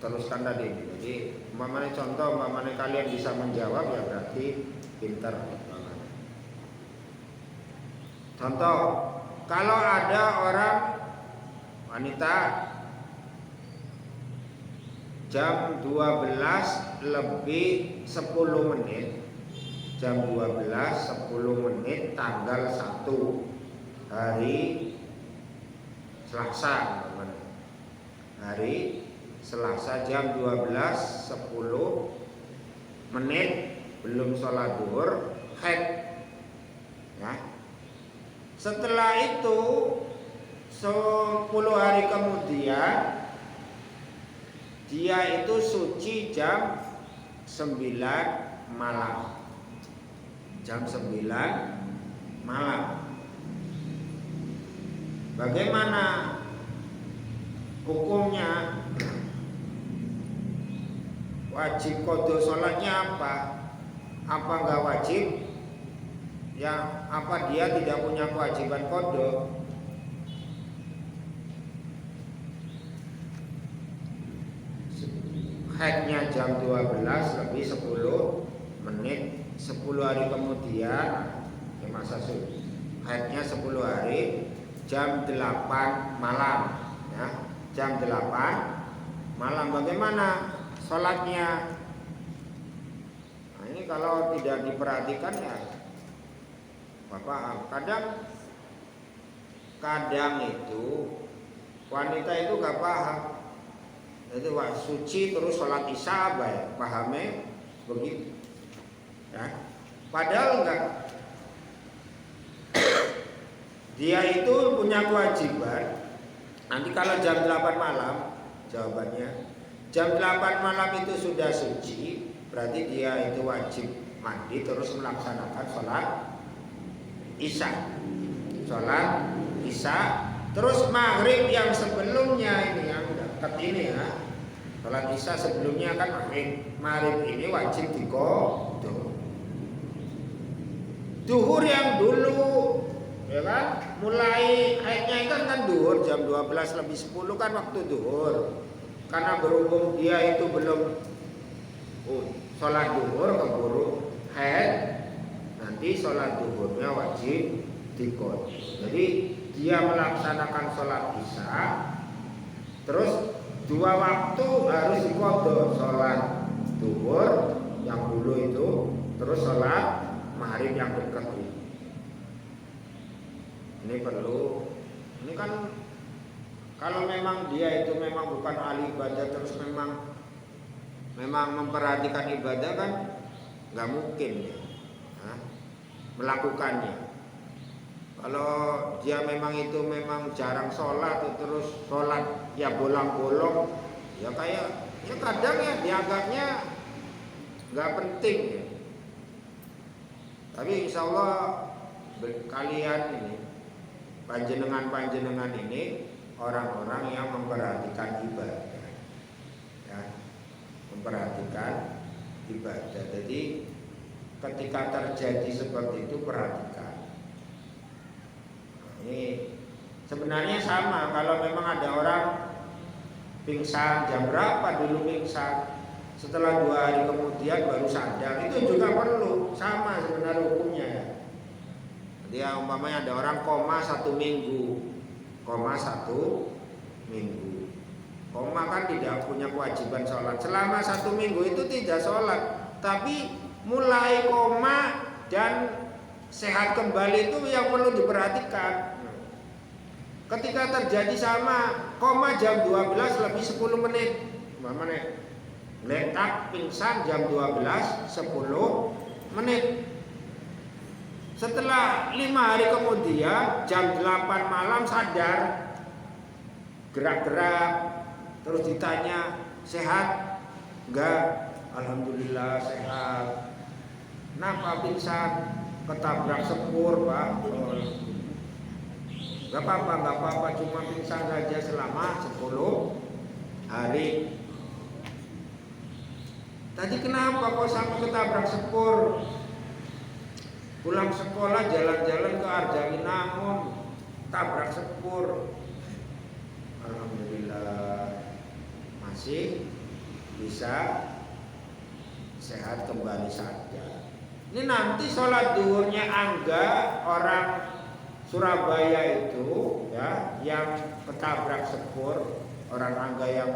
teruskan tadi. Jadi umpamanya contoh, umpamanya kalian bisa menjawab ya berarti pinter banget. Contoh, kalau ada orang wanita jam 12 lebih 10 menit, jam 12 10 menit tanggal 1 hari Selasa, hari Selasa jam 12 10 menit belum sholat duhur, haid ya. Setelah itu 10 hari kemudian dia itu suci jam 9 malam. Jam 9 malam. Bagaimana hukumnya? Wajib qadha sholatnya apa? Apa enggak wajib? Ya, apa dia tidak punya kewajiban qadha? Haidnya jam 12 lebih 10 menit, 10 hari kemudian ya masa suci. Haidnya 10 hari jam 8 malam ya, jam 8 malam. Bagaimana sholatnya? Nah, ini kalau tidak diperhatikan ya Bapak, kadang itu wanita itu gak paham. Itu wah suci terus sholat isya apa ya? Pahamnya begitu ya. Padahal enggak. Dia itu punya kewajiban. Nanti kalau jam 8 malam, jawabannya jam 8 malam itu sudah suci, berarti dia itu wajib mandi terus melaksanakan sholat isya. Sholat isya, terus maghrib yang sebelumnya ini yang dekat ini ya. Sholat isya sebelumnya kan maghrib ini wajib diqadha. Duhur yang dulu ya kan, mulai haidnya itu kan duhur jam 12 lebih 10 kan waktu duhur. Karena berhubung dia itu belum sholat duhur keburu haid, nanti sholat duhurnya wajib diqadha. Jadi dia melaksanakan sholat isya, terus 2 waktu harus diqadha, sholat duhur yang dulu itu, terus sholat maghrib yang dekat ini. Ini perlu, ini kan kalau memang dia itu memang bukan ahli ibadah, terus memang memperhatikan ibadah kan nggak mungkin ya melakukannya. Kalau dia memang itu memang jarang sholat, terus sholat ya bolong-bolong, ya kayak ya kadang ya dianggapnya nggak penting ya. Tapi insya Allah kalian ini panjenengan ini orang-orang yang memperhatikan ibadah ya, memperhatikan ibadah. Jadi ketika terjadi seperti itu perhatikan. Nah, ini sebenarnya sama kalau memang ada orang pingsan, jam berapa dulu pingsan, setelah 2 hari kemudian baru sadar, itu juga perlu, sama sebenarnya hukumnya ya. Dia umpamanya ada orang koma 1 minggu, koma 1 minggu. Koma kan tidak punya kewajiban sholat. Selama 1 minggu itu tidak sholat, tapi mulai koma dan sehat kembali itu yang perlu diperhatikan. Ketika terjadi sama koma jam 12 lebih 10 menit, umpamanya letak pingsan jam 12 10 menit. Setelah 5 hari kemudian jam 8 malam sadar, gerak-gerak, terus ditanya sehat? Enggak, alhamdulillah sehat. Kenapa pingsan? Ketabrak sepur Pak. Enggak apa-apa, cuma pingsan saja selama 10 hari. Tadi kenapa kok sampai ketabrak sepur? Pulang sekolah jalan-jalan ke Arjawinangun, tabrak sepur. Alhamdulillah masih bisa sehat kembali saja. Ini nanti sholat duhurnya Angga orang Surabaya itu ya, yang ketabrak sepur, orang Angga yang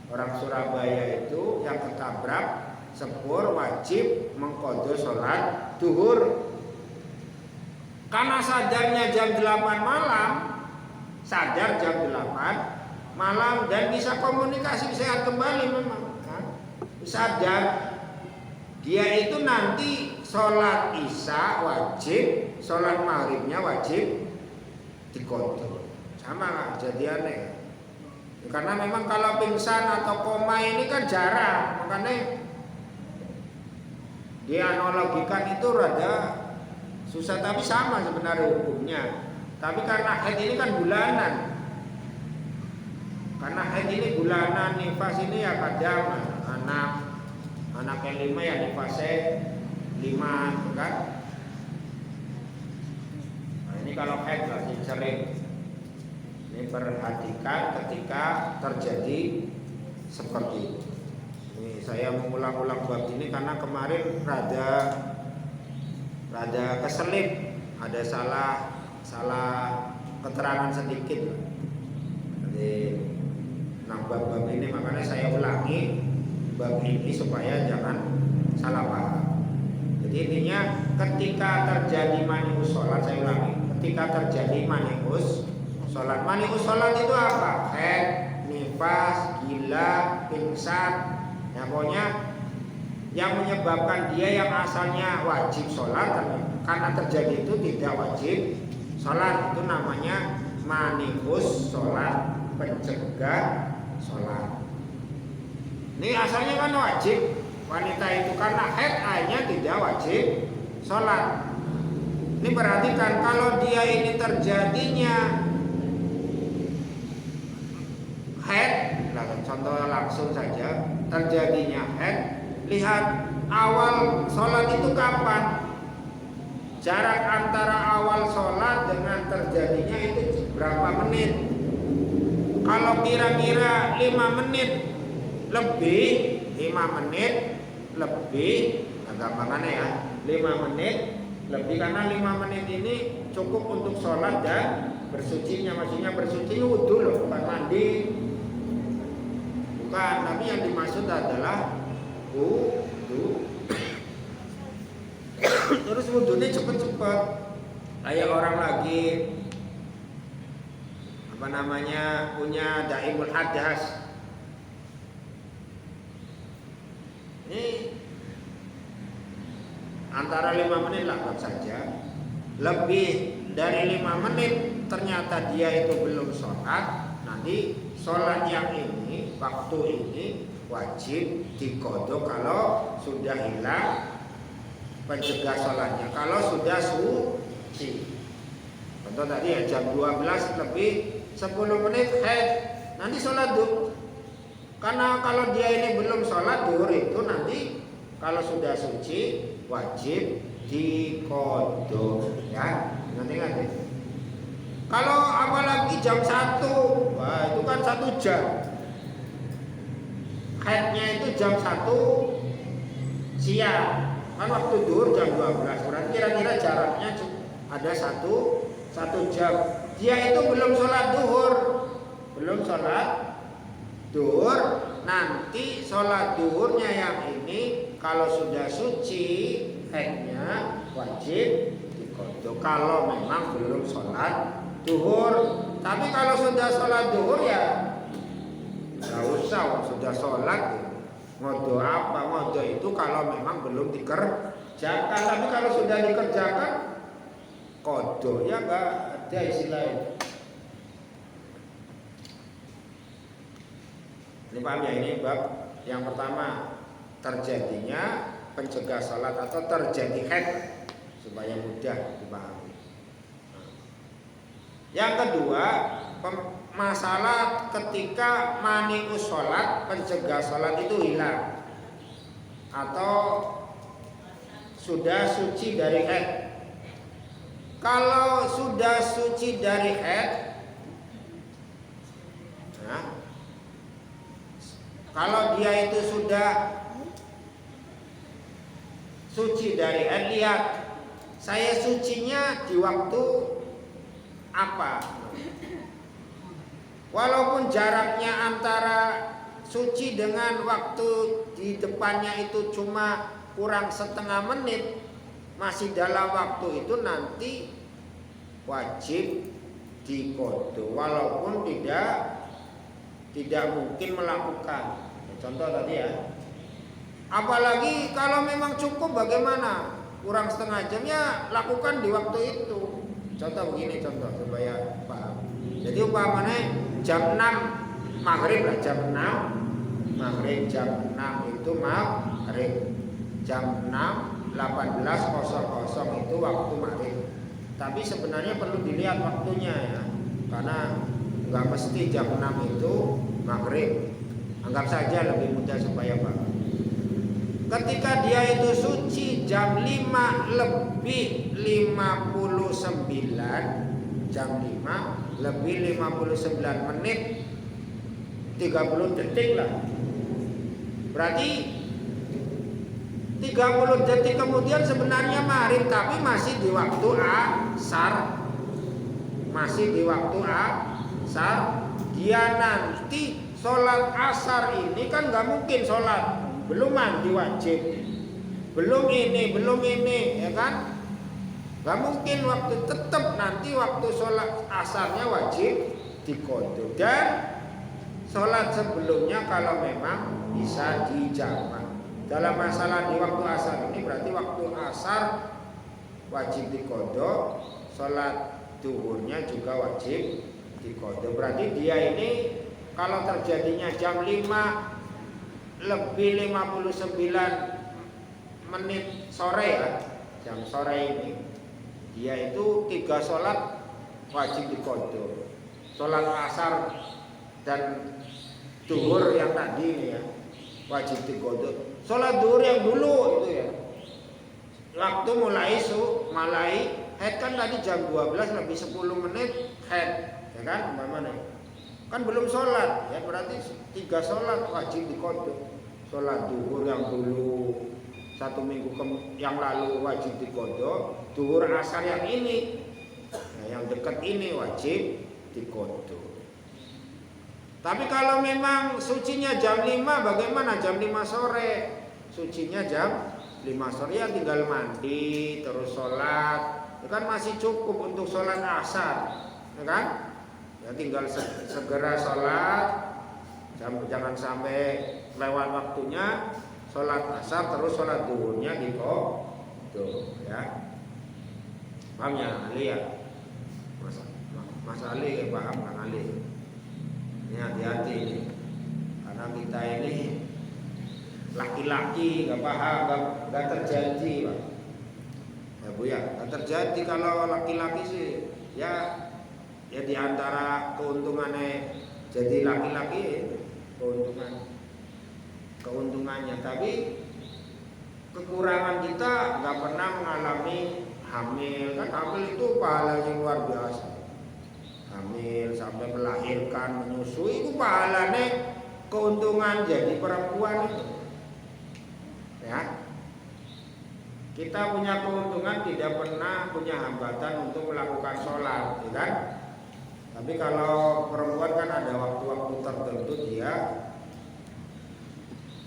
orang Surabaya itu yang ketabrak sepur wajib mengqadha sholat duhur. Karena sadarnya jam 8 malam, sadar jam 8 malam dan bisa komunikasi sehat kembali memang. Sadar dia itu nanti sholat isya wajib, sholat maghribnya wajib diqadha. Sama kejadiannya. Karena memang kalau pingsan atau koma ini kan jarang, makanya dianalogikan itu rada susah, tapi sama sebenarnya hukumnya. Tapi karena haid ini kan bulanan, karena haid ini bulanan, nifas ini ya kadang anak yang 5 ya nifasnya 5 kan. Nah, ini kalau haid masih sering. Ini perhatikan ketika terjadi seperti itu. Ini saya mengulang-ulang bab ini karena kemarin rada keselip, ada salah keterangan sedikit. Jadi bab ini makanya saya ulangi bab ini supaya jangan salah paham. Jadi intinya ketika terjadi manius sholat, saya ulangi, ketika terjadi manius sholat. Manius sholat itu apa? Haid, nifas, gila, pingsan. Ya pokoknya yang menyebabkan dia yang asalnya wajib sholat karena terjadi itu tidak wajib sholat, itu namanya manius sholat, pencegah sholat. Ini asalnya kan wajib, wanita itu karena haid hanya tidak wajib sholat. Ini perhatikan kalau dia ini terjadinya haid, contoh langsung saja, terjadinya haid, lihat awal sholat itu kapan, jarak antara awal sholat dengan terjadinya itu berapa menit. Kalau kira-kira 5 menit lebih, 5 menit lebih, gampangannya ya, 5 menit lebih, karena 5 menit ini cukup untuk sholat dan bersucinya. Maksudnya bersuci wudhu loh, bukan mandi. Bukan, tapi yang dimaksud adalah wudhu. Terus wudhunya cepet-cepet, kayak orang lagi punya daimul hadas. Ini antara 5 menit lah saja. Lebih dari 5 menit ternyata dia itu belum sholat, nanti sholat yang ini, waktu ini wajib diqadha kalau sudah hilang pencegah sholatnya, kalau sudah suci. Contoh tadi ya, jam 12 lebih 10 menit haid, nanti sholat duhur. Karena kalau dia ini belum sholat duhur itu nanti kalau sudah suci wajib diqadha ya. Nanti. Kalau apalagi jam 1, wah itu kan 1 jam. Haidnya itu jam 1 siang. Kan waktu duhur jam 12. Berarti kira-kira jaraknya ada 1 jam. Dia itu belum sholat duhur. Belum sholat duhur. Nanti sholat duhurnya yang ini kalau sudah suci haidnya wajib diqadha kalau memang belum sholat duhur. Tapi kalau sudah sholat duhur ya nggak usah, sudah sholat ngodo apa, ngodo itu kalau memang belum dikerjakan. Tapi kalau sudah dikerjakan qadha ya nggak ada istilah itu. Ini paham ya, ini bab yang pertama, terjadinya pencegah sholat atau terjadi haid, supaya mudah dipahami. Yang kedua, masalah ketika manius sholat, pencegah sholat itu hilang atau sudah suci dari haid. Kalau sudah suci dari haid, Kalau dia itu sudah suci dari haid, lihat saya sucinya di waktu apa. Walaupun jaraknya antara suci dengan waktu di depannya itu cuma kurang setengah menit, masih dalam waktu itu, nanti wajib diqodho walaupun tidak mungkin melakukan. Contoh tadi ya. Apalagi kalau memang cukup, bagaimana? Kurang setengah jam, ya lakukan di waktu itu. Contoh begini, contoh supaya paham. Jadi umpamanya jam 6 maghrib lah, jam 6 maghrib, jam 6 itu maghrib, jam 6 18.00 itu waktu maghrib. Tapi sebenarnya perlu dilihat waktunya ya, karena nggak mesti jam 6 itu maghrib. Anggap saja lebih mudah supaya paham. Ketika dia itu suci jam 5 lebih 59, jam 5 lebih 59 menit 30 detik lah. Berarti 30 detik kemudian sebenarnya maghrib, tapi masih di waktu asar. Masih di waktu asar. Dia nanti sholat asar ini kan nggak mungkin sholat, belum mandi wajib, belum ini ya kan, nggak mungkin waktu, tetap nanti waktu sholat asarnya wajib diqodho. Dan sholat sebelumnya kalau memang bisa dijamak. Dalam masalah di waktu asar ini berarti waktu asar wajib diqodho, sholat duhurnya juga wajib diqodho. Berarti dia ini kalau terjadinya jam 5 lebih 59 menit sore ya, jam sore ini, dia itu 3 sholat wajib diqodho. Sholat asar dan duhur yang tadi ini ya, wajib diqodho. Sholat duhur yang dulu itu ya, waktu mulai haid kan tadi jam 12 lebih 10 menit haid, ya kan, umpamanya kan belum sholat ya, berarti 3 sholat wajib diqodho. Sholat duhur yang dulu 1 minggu yang lalu wajib diqodho, duhur asar yang ini, nah, yang dekat ini wajib diqodho. Tapi kalau memang sucinya jam 5, bagaimana? Jam 5 sore, sucinya jam 5 sore, ya tinggal mandi terus sholat, itu kan masih cukup untuk sholat asar, ya kan? Ya tinggal segera sholat, jangan sampai lewat waktunya, sholat asar terus sholat duhurnya diqodho ya. Paham ya Ali ya? Mas Ali ya, paham Kang Ali? Ini hati-hati ini, karena kita ini laki-laki nggak paham, nggak terjadi Pak. Ya Bu ya, nggak terjadi. Kalau laki-laki sih ya diantara keuntungannya jadi laki-laki, keuntungannya, tapi kekurangan kita nggak pernah mengalami hamil. Kan hamil itu pahala yang luar biasa. Hamil sampai melahirkan, menyusui, itu pahalanya keuntungan jadi perempuan itu ya. Kita punya keuntungan tidak pernah punya hambatan untuk melakukan sholat, ya kan? Tapi kalau perempuan kan ada waktu-waktu tertentu dia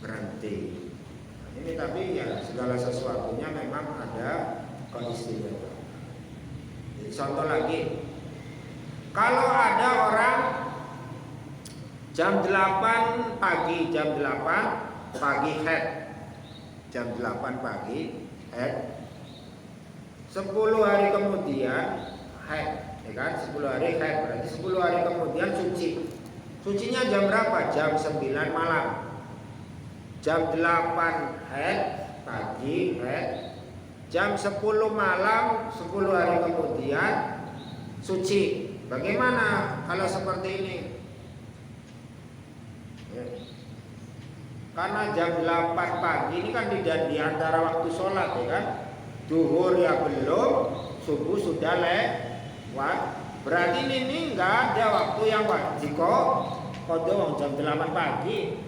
berhenti. Nah, ini tapi ya segala sesuatunya memang ada keistimewaan. Jadi contoh lagi, kalau ada orang jam 8 pagi, jam 8 pagi haid, jam 8 pagi haid, 10 hari kemudian haid, ya kan? 10 hari haid berarti 10 hari kemudian suci. Sucinya jam berapa? Jam 9 malam. Jam 8 haid pagi haid, jam 10 malam 10 hari kemudian suci. Bagaimana kalau seperti ini? Ya. Karena jam 8 pagi ini kan tidak di antara waktu sholat, ya kan? Duhur ya belum, subuh sudah lewat. Berarti ini nggak ada waktu yang wajib qodho jam 8 pagi.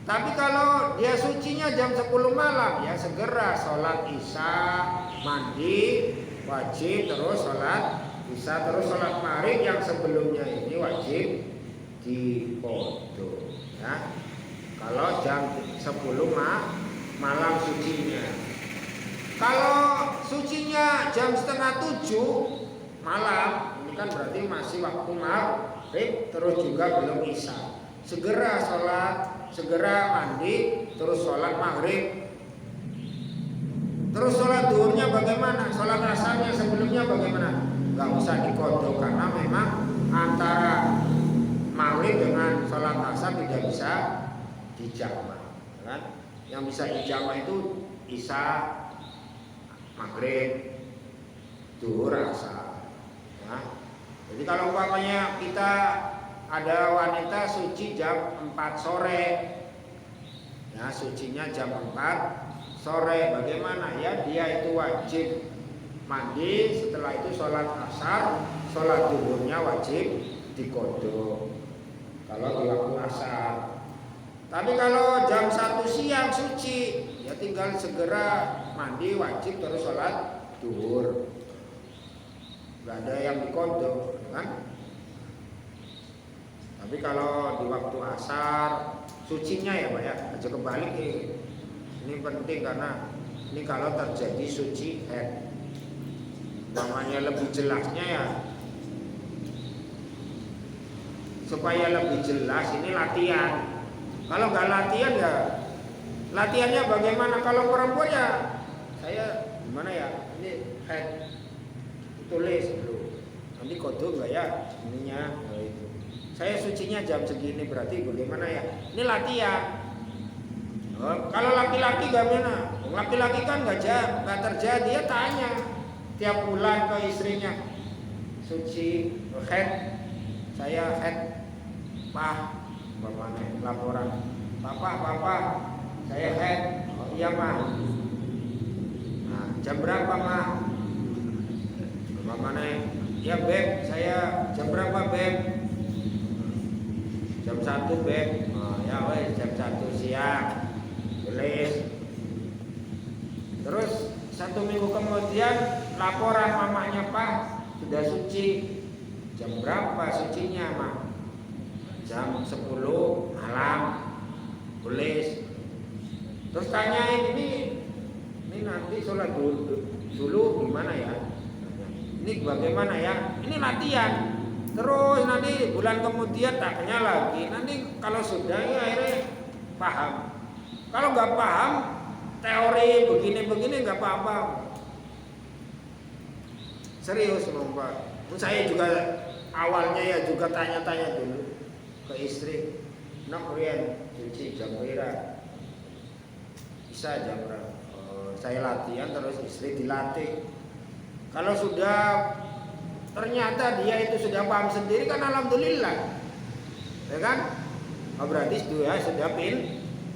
Tapi kalau dia sucinya jam 10 malam, ya segera sholat isya, mandi, wajib, terus sholat isya, terus sholat maghrib yang sebelumnya ini wajib diqodho. Ya. Kalau jam 10 malam sucinya. Kalau sucinya jam setengah 7 malam, ini kan berarti masih waktu maghrib, terus juga belum isya. Segera sholat, segera mandi, terus sholat maghrib. Terus sholat duhurnya bagaimana? Sholat asarnya sebelumnya bagaimana? Gak usah diqodho karena memang antara maghrib dengan sholat asar tidak bisa dijamak, kan? Yang bisa dijamak itu isya, maghrib, duhur, asar. Ya. Jadi kalau umpamanya kita ada wanita suci jam 4 sore, ya sucinya jam 4 sore, bagaimana? Ya dia itu wajib mandi, setelah itu sholat asar, sholat duhurnya wajib diqodho kalau di waktu asar. Tapi kalau jam 1 siang suci, ya tinggal segera mandi wajib terus sholat duhur, nggak ada yang diqodho, kan? Tapi kalau di waktu asar sucinya ya Pak ya, aja kebalik ini penting karena ini kalau terjadi suci head. Namanya lebih jelasnya ya, supaya lebih jelas ini latihan. Kalau nggak latihan ya latihannya bagaimana? Kalau perempuan ya saya gimana ya, ini head tulis dulu, nanti qodho nggak ya ininya, itu. Saya sucinya jam segini berarti bagaimana ya? Ini latihan. Oh, kalau laki-laki gimana? Laki-laki kan nggak terjadi, dia tanya tiap bulan ke istrinya, suci head, saya head, Pak, bagaimana laporan, Papa, saya head, oh iya Pak. Nah, jam berapa Pak? Bagaimana? Ya Beb, saya jam berapa Beb? Jam 1 Beb. Oh, ya wes jam 1 siang. Tulis. Terus 1 minggu kemudian laporan mamanya, Pak sudah suci. Jam berapa sucinya Mak? Jam 10 malam. Tulis. Terus tanyain ini nanti sholat dulu gimana ya? Ini bagaimana ya? Ini latihan. Terus nanti bulan kemudian tanya lagi. Nanti kalau sudah ya akhirnya paham. Kalau nggak paham teori begini nggak paham. Serius Pak. Saya juga awalnya ya juga tanya-tanya dulu ke istri. Nak Rian cuci jam berapa? Bisa jam berapa? Saya latihan terus istri dilatih. Kalau sudah ternyata dia itu sudah paham sendiri kan alhamdulillah, ya kan? Oh, berarti dia sudah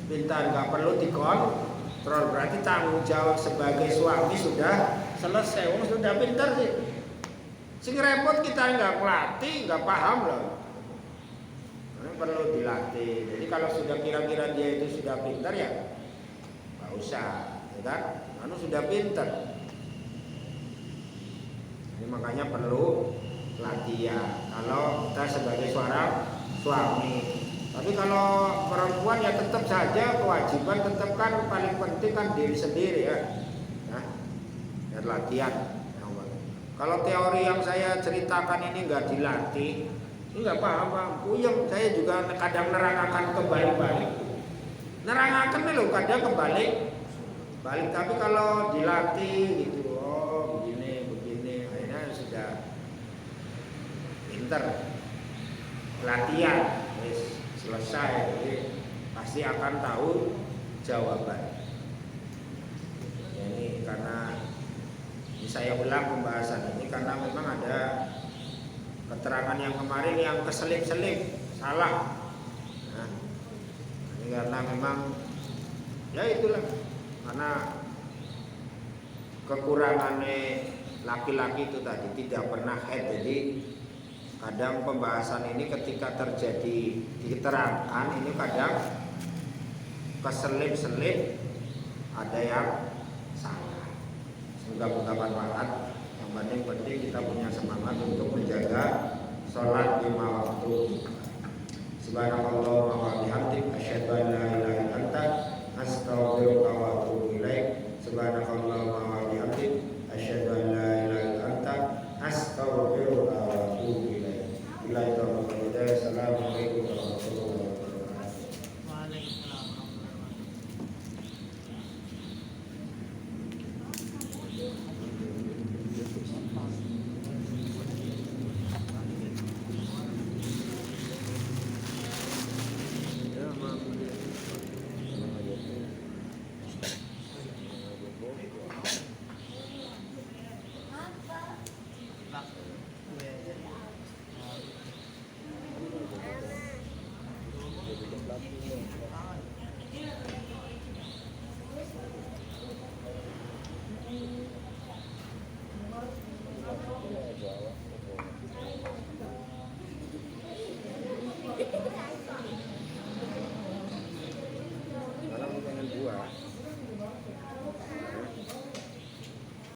pintar, nggak perlu dikontrol. Berarti tanggung jawab sebagai suami sudah selesai. Sudah pintar sih. Sing repot kita nggak melatih, nggak paham loh. Ini perlu dilatih. Jadi kalau sudah kira-kira dia itu sudah pintar ya nggak usah, ya kan? Anu sudah pintar. Ini makanya perlu latihan kalau kita sebagai seorang suami. Tapi kalau perempuan ya tetap saja kewajiban tetap kan paling penting kan diri sendiri ya. Dan latihan. Kalau teori yang saya ceritakan ini nggak dilatih, ini nggak paham. Puyeng, saya juga kadang nerangakan kebalik-balik. Nerangakan nih loh kadang kebalik. Tapi kalau dilatih gitu. Pinter latihan selesai, jadi pasti akan tahu jawaban. Ini karena ini saya ulang pembahasan ini karena memang ada keterangan yang kemarin yang keselip-selip salah. Nah, ini karena memang ya itulah karena kekurangannya laki-laki itu tadi tidak pernah head. Jadi kadang pembahasan ini ketika terjadi diterangkan ini kadang keselip-selip, ada yang salah. Semoga bermanfaat. Yang penting kita punya semangat untuk menjaga sholat 5 waktu. Subhanallah wa bihamdik asyhadu an la ilaha illa anta astaghfiruka wa atubu ilaik. Subhanallah wa bihamdik asyhadu an la ilaha illa anta astaghfiruka wa atubu ilaik. Assalamualaikum warahmatullahi wabarakatuh. Waalaikumsalam. Pak.